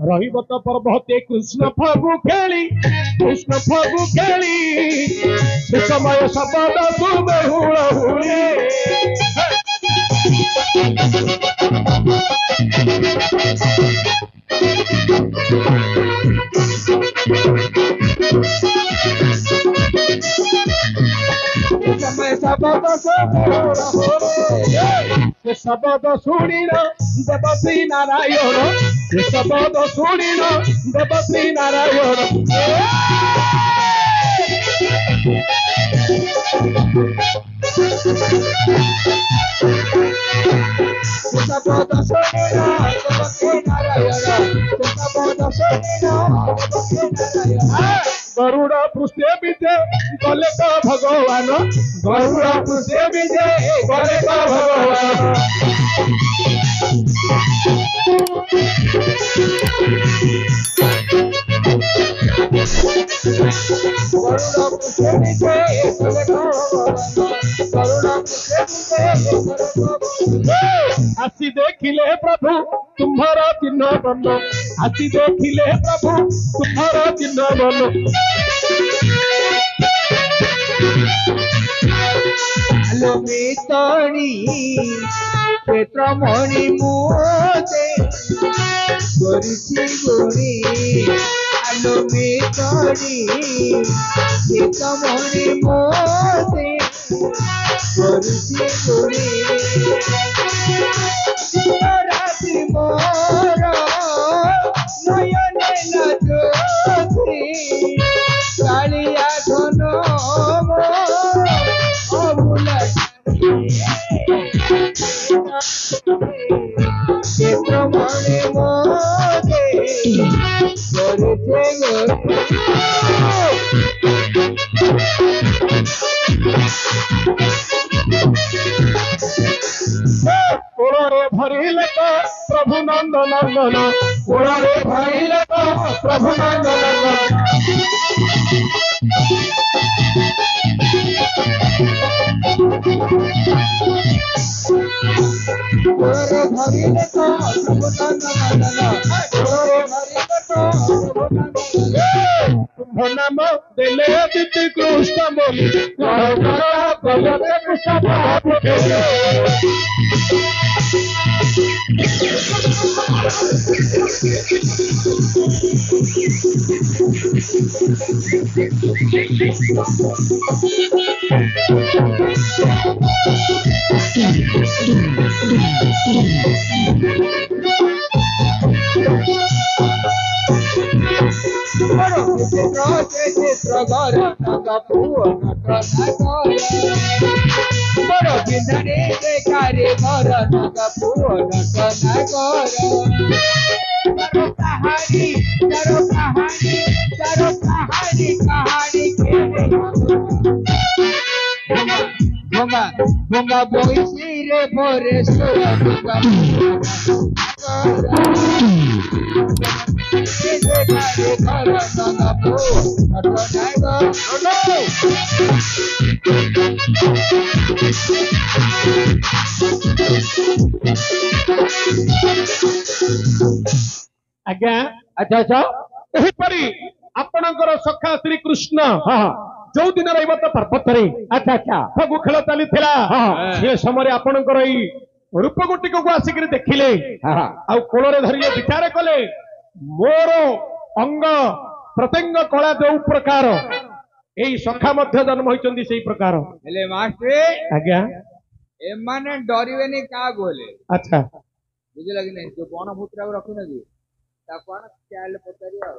रहीबत पर्वते कृष्ण फगु खेली कृष्ण फगु खेली समय शपथ तुमे हुड़ हुड़ी समय शपथ से शब्द शुणी देवश्री नारायण से शब्द शुणी देवश्री नारायण शब्द शुणी देवश्री नारायण शब्द शुणी देवश्री नारायण गरुड़ पृष्ठे विजय गले तो भगवान गरुड़ पृष्ठे विजय गले तो भगवान आसी देखिले प्रभु तुम्हारा चिन्ह बन आसी देखिले प्रभु तुम्हारा चिन्ह बन मितणी क्षेत्रमणि मोते गोरी आलो मितणी क्षेत्रमणि मोते गोरी राति मोर नयने नजोती कालिया धन क्षेत्रमणि मोते कोड़े भरिले तो प्रभु नंद नंदन कोड़े भरिले तो प्रभु नंद नंदन कोड़े भरिले तो प्रभु नंद नंदन कोड़े भरिले तो प्रभु नाम देले अतिथि कृष्ण बोली बड़ बिंदने बेकारे घर नग पुअन कहानी कहानी भंगा बोईसी रे भोरे आज्ञा अच्छा अच्छा यहीपरी आपणकर सखा श्री कृष्ण जो दिन रविवार पर्वत अच्छा अच्छा फगु खेल चली ये समय आपणकर एई रूपगोटिक को आसिक देखिले आ कोल धरिए विचार कले मोर अंग प्रत्यंग कला जो प्रकार यही सखा मध्य जन्म होइचंदी सेही प्रकार हेले मास्टर आज्ञा एमाने डरिवेनी का गोले अच्छा बुझ लगी नहीं जो बन भूतरा रखु नदी ता कोन चाल पतरिया